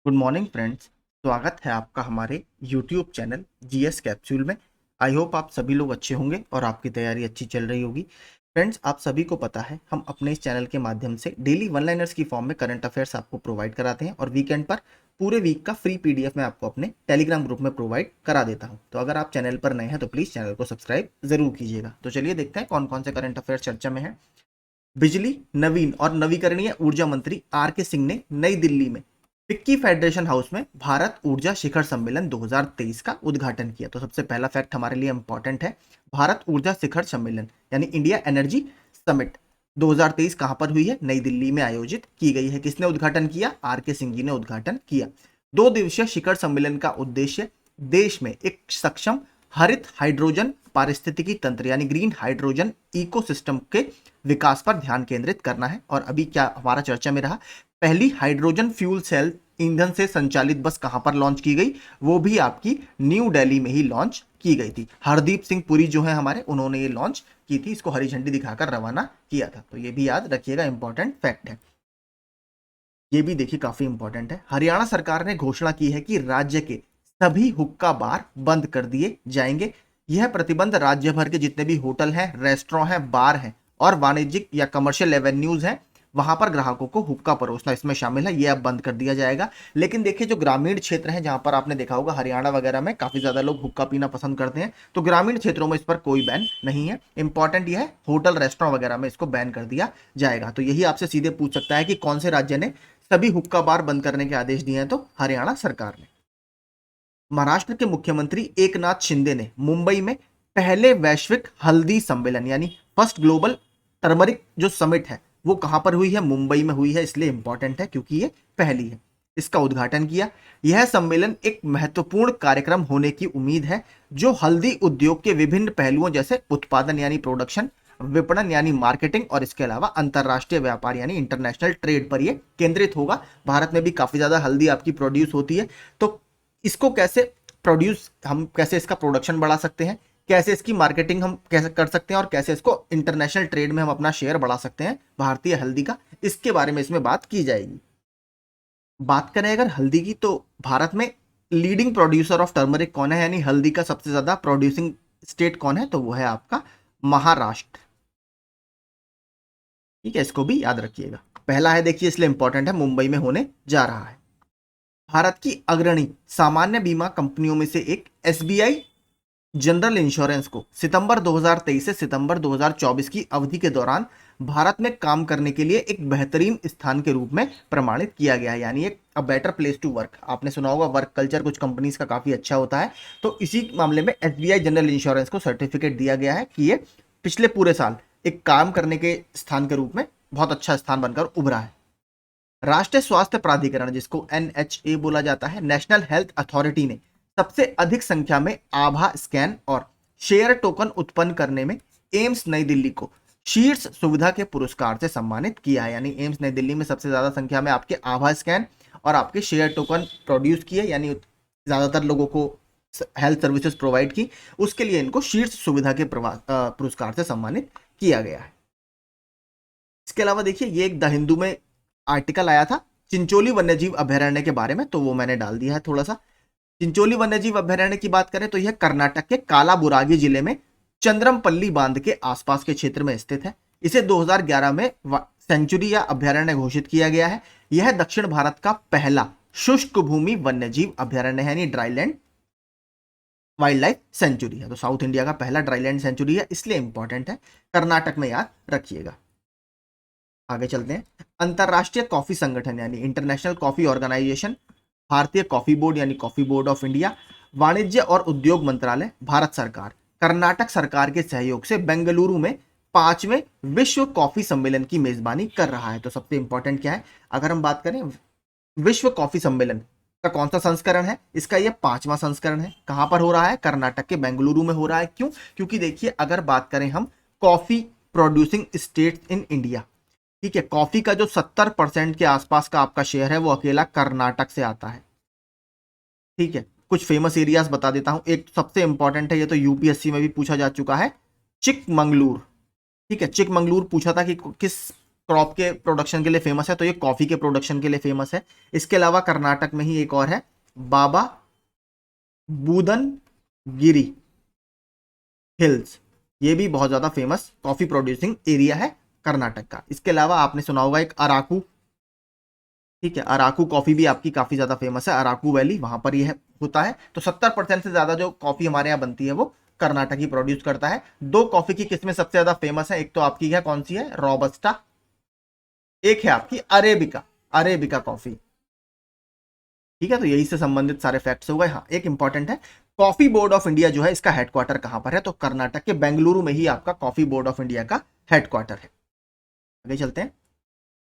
Good morning friends. स्वागत है आपका हमारे यूट्यूब चैनल जीएस कैप्सूल में। आई होप आप सभी लोग अच्छे होंगे और आपकी तैयारी अच्छी चल रही होगी। फ्रेंड्स, आप सभी को पता है हम अपने इस चैनल के माध्यम से डेली वन लाइनर्स की फॉर्म में करंट अफेयर्स आपको प्रोवाइड कराते हैं और वीकेंड पर पूरे वीक का फ्री पीडीएफ मैं आपको अपने टेलीग्राम ग्रुप में प्रोवाइड करा देता हूं। तो अगर आप चैनल पर नए हैं तो प्लीज़ चैनल को सब्सक्राइब जरूर कीजिएगा। तो चलिए देखते हैं कौन कौन से करंट अफेयर्स चर्चा में है। बिजली, नवीन और नवीकरणीय ऊर्जा मंत्री आर के सिंह ने नई दिल्ली में फिक्की फेडरेशन हाउस में भारत ऊर्जा शिखर सम्मेलन 2023 का उद्घाटन किया। तो सबसे पहला फैक्ट हमारे लिए इंपॉर्टेंट है, भारत ऊर्जा शिखर सम्मेलन यानी इंडिया एनर्जी समिट 2023 कहां पर हुई है? नई दिल्ली में आयोजित की गई है। किसने उद्घाटन किया? आर के सिंह जी ने उद्घाटन किया। 2 दिवसीय शिखर सम्मेलन का उद्देश्य देश में एक सक्षम हरित हाइड्रोजन पारिस्थितिकी तंत्र यानी ग्रीन हाइड्रोजन इकोसिस्टम के विकास पर ध्यान केंद्रित करना है। और अभी क्या हमारा चर्चा में रहा, पहली हाइड्रोजन फ्यूल सेल ईंधन से संचालित बस कहां पर लॉन्च की गई? वो भी आपकी न्यू दिल्ली में ही लॉन्च की गई थी। हरदीप सिंह पुरी जो है हमारे, उन्होंने ये लॉन्च की थी, इसको हरी झंडी दिखाकर रवाना किया था। तो ये भी याद रखिएगा, इंपॉर्टेंट फैक्ट है। ये भी देखिए काफी इंपॉर्टेंट है। हरियाणा सरकार ने घोषणा की है कि राज्य के सभी हुक्का बार बंद कर दिए जाएंगे। यह प्रतिबंध राज्य भर के जितने भी होटल हैं, रेस्टोरेंट हैं, बार हैं और वाणिज्यिक या कमर्शियल एवेन्यूज हैं, वहां पर ग्राहकों को हुक्का परोसना इसमें शामिल है। यह अब बंद कर दिया जाएगा। लेकिन देखिए, जो ग्रामीण क्षेत्र है, जहां पर आपने देखा होगा हरियाणा वगैरह में काफी ज्यादा लोग हुक्का पीना पसंद करते हैं, तो ग्रामीण क्षेत्रों में इस पर कोई बैन नहीं है। इंपॉर्टेंट यह है, होटल रेस्टोरेंट वगैरह में इसको बैन कर दिया जाएगा। तो यही आपसे सीधे पूछ सकता है कि कौन से राज्य ने सभी हुक्का बार बंद करने के आदेश दिए हैं? तो हरियाणा सरकार ने। महाराष्ट्र के मुख्यमंत्री एकनाथ शिंदे ने मुंबई में पहले वैश्विक हल्दी सम्मेलन यानी फर्स्ट ग्लोबल टर्मरिक जो समिट है वो कहां पर हुई है? मुंबई में हुई है। इसलिए इंपॉर्टेंट है क्योंकि ये पहली है। इसका उद्घाटन किया। यह सम्मेलन एक महत्वपूर्ण कार्यक्रम होने की उम्मीद है जो हल्दी उद्योग के विभिन्न पहलुओं जैसे उत्पादन यानी प्रोडक्शन, विपणन यानी मार्केटिंग और इसके अलावा अंतरराष्ट्रीय व्यापार यानी इंटरनेशनल ट्रेड पर यह केंद्रित होगा। भारत में भी काफी ज्यादा हल्दी आपकी प्रोड्यूस होती है, तो इसको कैसे प्रोड्यूस, हम कैसे इसका प्रोडक्शन बढ़ा सकते हैं, कैसे इसकी मार्केटिंग हम कैसे कर सकते हैं और कैसे इसको इंटरनेशनल ट्रेड में हम अपना शेयर बढ़ा सकते हैं भारतीय हल्दी का, इसके बारे में इसमें बात की जाएगी। बात करें अगर हल्दी की, तो भारत में लीडिंग प्रोड्यूसर ऑफ टर्मरिक कौन है, यानी हल्दी का सबसे ज्यादा प्रोड्यूसिंग स्टेट कौन है? तो वो है आपका महाराष्ट्र। ठीक है, इसको भी याद रखिएगा। पहला है, देखिए इसलिए इंपॉर्टेंट है, मुंबई में होने जा रहा है। भारत की अग्रणी सामान्य बीमा कंपनियों में से एक एसबीआई जनरल इंश्योरेंस को सितंबर 2023 से सितंबर 2024 की अवधि के दौरान भारत में काम करने के लिए एक बेहतरीन स्थान के रूप में प्रमाणित किया गया है, यानी एक a better place to work. आपने सुना होगा वर्क कल्चर कुछ कंपनीज का काफी अच्छा होता है, तो इसी मामले में एसबीआई जनरल इंश्योरेंस को सर्टिफिकेट दिया गया है कि ये पिछले पूरे साल एक काम करने के स्थान के रूप में बहुत अच्छा स्थान बनकर उभरा है। राष्ट्रीय स्वास्थ्य प्राधिकरण, जिसको एनएचए बोला जाता है, नेशनल हेल्थ अथॉरिटी ने सबसे अधिक संख्या में आभा स्कैन और शेयर टोकन उत्पन्न करने में एम्स नई दिल्ली को शीर्ष सुविधा के पुरस्कार से सम्मानित किया है। यानी एम्स नई दिल्ली में सबसे ज्यादा संख्या में आपके आभा स्कैन और आपके शेयर टोकन प्रोड्यूस किए, यानी ज्यादातर लोगों को हेल्थ सर्विसेज प्रोवाइड की, उसके लिए इनको शीर्ष सुविधा के पुरस्कार से सम्मानित किया गया है। इसके अलावा देखिए, ये एक द हिंदू में आर्टिकल आया था चिंचोली वन्यजीव अभयारण्य के बारे में, तो वो मैंने डाल दिया है थोड़ा सा। चिंचोली वन्यजीव अभयारण्य की बात करें तो यह कर्नाटक के कालाबुरागी जिले में चंद्रमपल्ली बांध के आसपास के क्षेत्र में स्थित है। इसे 2011 में सेंचुरी या अभयारण्य घोषित किया गया है। यह दक्षिण भारत का पहला शुष्क भूमि वन्यजीव अभयारण्य है, यानी ड्राईलैंड वाइल्ड लाइफ सेंचुरी है। तो साउथ इंडिया का पहला ड्राईलैंड सेंचुरी है, इसलिए इंपॉर्टेंट है, कर्नाटक में याद रखिएगा। आगे चलते हैं। अंतरराष्ट्रीय कॉफी संगठन यानी इंटरनेशनल कॉफी ऑर्गेनाइजेशन, भारतीय कॉफी बोर्ड यानी कॉफी बोर्ड ऑफ इंडिया, वाणिज्य और उद्योग मंत्रालय, भारत सरकार, कर्नाटक सरकार के सहयोग से बेंगलुरु में 5वें विश्व कॉफी सम्मेलन की मेजबानी कर रहा है। तो सबसे इंपॉर्टेंट क्या है, अगर हम बात करें विश्व कॉफी सम्मेलन का कौन सा संस्करण है, इसका यह 5वां संस्करण है। कहां पर हो रहा है? कर्नाटक के बेंगलुरु में हो रहा है। क्यों? क्योंकि देखिए, अगर बात करें हम coffee producing state in India, ठीक है, कॉफी का जो 70% के आसपास का आपका शेयर है वो अकेला कर्नाटक से आता है। ठीक है, कुछ फेमस एरियाज बता देता हूं। एक सबसे इंपॉर्टेंट है, ये तो यूपीएससी में भी पूछा जा चुका है, चिकमंगलुर। ठीक है, चिकमंगलुर पूछा था कि किस क्रॉप के प्रोडक्शन के लिए फेमस है, तो ये कॉफी के प्रोडक्शन के लिए फेमस है। इसके अलावा कर्नाटक में ही एक और है, बाबा बूदन गिरी हिल्स, ये भी बहुत ज्यादा फेमस कॉफी प्रोड्यूसिंग एरिया है कर्नाटक का। इसके अलावा आपने सुना होगा एक अराकू, ठीक है, अराकू कॉफी भी आपकी काफी ज्यादा फेमस है, अराकू वैली, वहां पर यह होता है। तो 70% से ज्यादा जो कॉफी हमारे यहाँ बनती है वो कर्नाटक ही प्रोड्यूस करता है। दो कॉफी की किस्में सबसे ज्यादा फेमस है, एक तो आपकी है कौन सी है, रोबस्टा, एक है आपकी अरेबिका, अरेबिका कॉफी, ठीक है। तो यही से संबंधित सारे फैक्ट्स हो गए। हाँ, एक इंपॉर्टेंट है, कॉफी बोर्ड ऑफ इंडिया जो है इसका हेडक्वार्टर कहां पर है, तो कर्नाटक के बेंगलुरु में ही आपका कॉफी बोर्ड ऑफ इंडिया का हेडक्वार्टर है। आगे चलते हैं।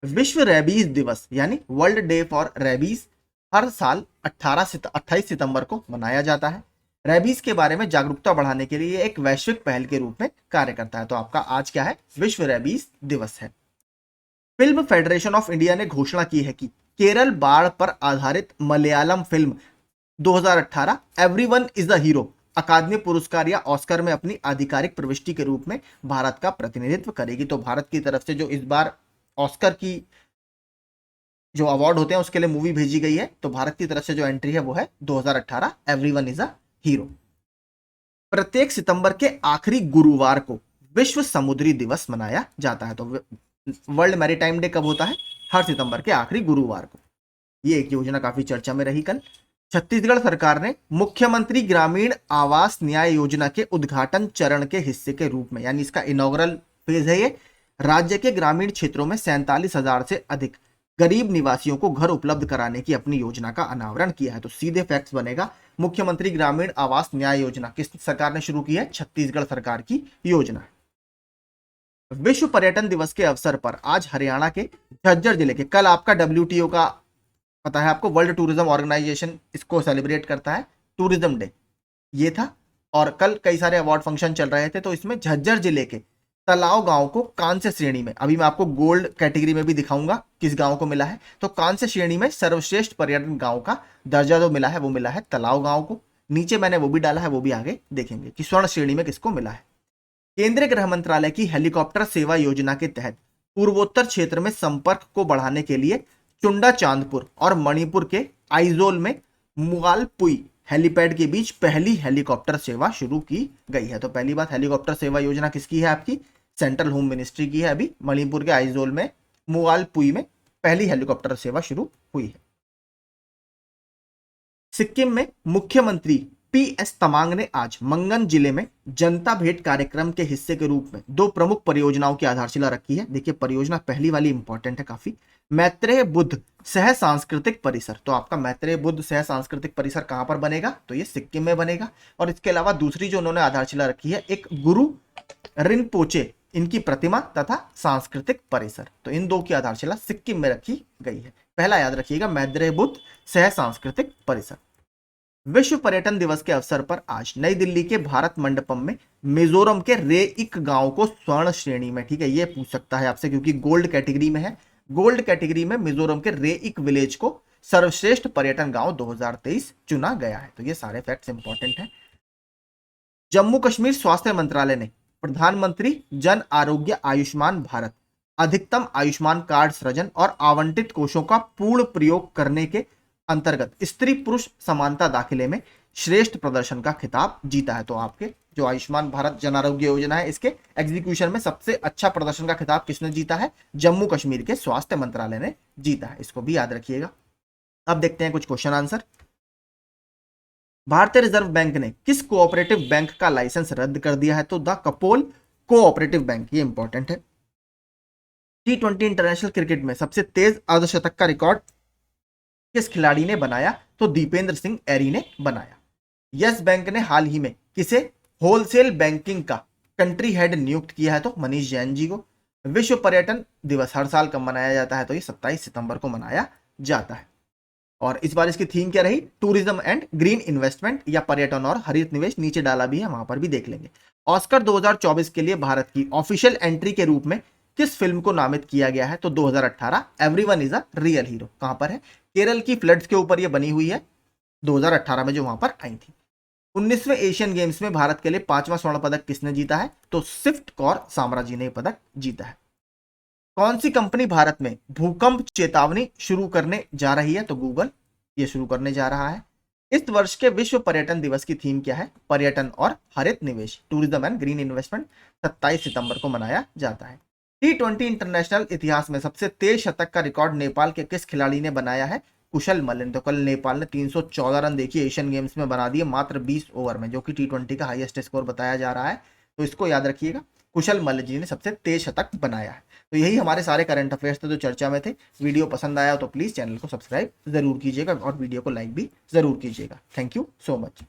विश्व रेबीज दिवस यानी वर्ल्ड डे फॉर रेबीज हर साल 28 सितंबर को मनाया जाता है। रेबीज के बारे में जागरूकता बढ़ाने के लिए एक वैश्विक पहल के रूप में कार्य करता है। तो आपका आज क्या है, विश्व रेबीज दिवस है। फिल्म फेडरेशन ऑफ इंडिया ने घोषणा की है कि केरल बाढ़ पर आधारित Malayalam film 2018 everyone is a hero अकादमी पुरस्कार या ऑस्कर में अपनी आधिकारिक प्रविष्टि के रूप में भारत का प्रतिनिधित्व करेगी। तो भारत की तरफ से जो इस बार ऑस्कर की जो अवार्ड होते हैं उसके लिए मूवी भेजी गई है, तो भारत की तरफ से जो एंट्री है वो है 2018 एवरीवन इज अ हीरो। प्रत्येक सितंबर के आखिरी गुरुवार को विश्व समुद्री दिवस मनाया जाता है। तो वर्ल्ड मैरीटाइम डे कब होता है, हर सितंबर के आखिरी गुरुवार को। ये एक योजना काफी चर्चा में रही कल। छत्तीसगढ़ सरकार ने मुख्यमंत्री ग्रामीण आवास न्याय योजना के उद्घाटन चरण के हिस्से के रूप में, यानी इसका इनॉग्रल फेज है ये, राज्य के ग्रामीण क्षेत्रों में 47,000 से अधिक गरीब निवासियों को घर उपलब्ध कराने की अपनी योजना का अनावरण किया है। तो सीधे फैक्ट्स बनेगा, मुख्यमंत्री ग्रामीण आवास न्याय योजना किस सरकार ने शुरू की है, छत्तीसगढ़ सरकार की योजना। विश्व पर्यटन दिवस के अवसर पर आज हरियाणा के झज्जर जिले के, कल आपका WTO का पता है आपको, वर्ल्ड टूरिज्म ऑर्गेनाइजेशन इसको सेलिब्रेट करता है, टूरिज्म डे ये था। और कल कई सारे अवार्ड फंक्शन चल रहे थे, तो इसमें झज्जर जिले के तलाव गांव को कांस्य श्रेणी में, अभी मैं आपको गोल्ड कैटेगरी में भी दिखाऊंगा किस गांव को मिला है, तो कांस्य श्रेणी में सर्वश्रेष्ठ पर्यटन गांव का दर्जा जो मिला है वो मिला है तलाव गांव को। नीचे मैंने वो भी डाला है, वो भी आगे देखेंगे कि स्वर्ण श्रेणी में किसको मिला है। केंद्रीय गृह मंत्रालय की हेलीकॉप्टर सेवा योजना के तहत पूर्वोत्तर क्षेत्र में संपर्क को बढ़ाने के लिए चुंडा चांदपुर और मणिपुर के आइजोल में मुगालपुई हेलीपैड के बीच पहली हेलीकॉप्टर सेवा शुरू की गई है। तो पहली बात, हेलीकॉप्टर सेवा योजना किसकी है, आपकी सेंट्रल होम मिनिस्ट्री की है। अभी मणिपुर के आइजोल में मुगालपुई में पहली हेलीकॉप्टर सेवा शुरू हुई है। सिक्किम में मुख्यमंत्री PS तमांग ने आज मंगन जिले में जनता भेंट कार्यक्रम के हिस्से के रूप में दो प्रमुख परियोजनाओं की आधारशिला रखी है। देखिए परियोजना पहली वाली इंपॉर्टेंट है काफी, मैत्रेय बुद्ध सह सांस्कृतिक परिसर। तो आपका मैत्रेय बुद्ध सह सांस्कृतिक परिसर कहां पर बनेगा, तो ये सिक्किम में बनेगा। और इसके अलावा दूसरी जो उन्होंने आधारशिला रखी है, एक गुरु रिनपोचे इनकी प्रतिमा तथा सांस्कृतिक परिसर, तो इन दो की आधारशिला सिक्किम में रखी गई है। पहला याद रखिएगा, मैत्रेय बुद्ध सह सांस्कृतिक परिसर। विश्व पर्यटन दिवस के अवसर पर आज नई दिल्ली के भारत मंडपम में मिजोरम के रेइक गांव को स्वर्ण श्रेणी में, ठीक है, ये पूछ सकता है आपसे क्योंकि गोल्ड कैटेगरी में है, गोल्ड कैटेगरी में मिजोरम के रेइक विलेज को सर्वश्रेष्ठ पर्यटन गांव 2023 चुना गया है। तो ये सारे फैक्ट्स इंपॉर्टेंट हैं। जम्मू कश्मीर स्वास्थ्य मंत्रालय ने प्रधानमंत्री जन आरोग्य आयुष्मान भारत अधिकतम आयुष्मान कार्ड सृजन और आवंटित कोषों का पूर्ण प्रयोग करने के अंतर्गत स्त्री पुरुष समानता दाखिले में श्रेष्ठ प्रदर्शन का खिताब जीता है। तो आपके जो आयुष्मान भारत जन आरोग्य योजना है इसके एग्जीक्यूशन में सबसे अच्छा प्रदर्शन का खिताब किसने जीता है, जम्मू कश्मीर के स्वास्थ्य मंत्रालय ने जीता है, इसको भी याद रखिएगा। अब देखते हैं कुछ क्वेश्चन आंसर। भारतीय रिजर्व बैंक ने किस कोऑपरेटिव बैंक का लाइसेंस रद्द कर दिया है, तो द कपोल कोऑपरेटिव बैंक, ये इंपॉर्टेंट है। T20 इंटरनेशनल क्रिकेट में सबसे तेज अर्धशतक का रिकॉर्ड किस खिलाड़ी ने बनाया, तो दीपेंद्र सिंह एरी ने बनाया। यस बैंक ने हाल ही में किसे होलसेल बैंकिंग का कंट्री हेड नियुक्त किया है, तो मनीष जैन जी को। विश्व पर्यटन दिवस हर साल कब मनाया जाता है, तो ये 27 सितंबर को मनाया जाता है। और इस बार इसकी थीम क्या रही, टूरिज्म एंड ग्रीन इन्वेस्टमेंट या पर्यटन और हरित निवेश, नीचे डाला भी है वहां पर भी देख लेंगे। ऑस्कर 2024 के लिए भारत की ऑफिशियल एंट्री के रूप में किस फिल्म को नामित किया गया है, तो 2018 everyone is a real hero. कहां पर है, केरल की फ्लड्स के ऊपर यह बनी हुई है 2018 में जो वहां पर आई थी। 19वें एशियन गेम्स में भारत के लिए 5वां स्वर्ण पदक किसने जीता है, तो स्विफ्ट कौर साम्राजी ने पदक जीता है। कौन सी कंपनी भारत में भूकंप चेतावनी शुरू करने जा रही है? तो गूगल ये शुरू करने जा रहा है। इस वर्ष के विश्व पर्यटन दिवस की थीम क्या है? पर्यटन और हरित निवेश, टूरिज्म एंड ग्रीन इन्वेस्टमेंट। 27 सितंबर को मनाया जाता है। T20 इंटरनेशनल इतिहास में सबसे तेज शतक का रिकॉर्ड नेपाल के किस खिलाड़ी ने बनाया है? कुशल मल्ल। तो कल नेपाल ने 314 रन देखिए एशियन गेम्स में बना दिए मात्र 20 ओवर में, जो कि T20 का हाईएस्ट स्कोर बताया जा रहा है। तो इसको याद रखिएगा, कुशल मल्ल जी ने सबसे तेज शतक बनाया है। तो यही हमारे सारे करंट अफेयर्स थे जो चर्चा में थे। वीडियो पसंद आया तो प्लीज़ चैनल को सब्सक्राइब जरूर कीजिएगा और वीडियो को लाइक भी जरूर कीजिएगा। Thank you so much.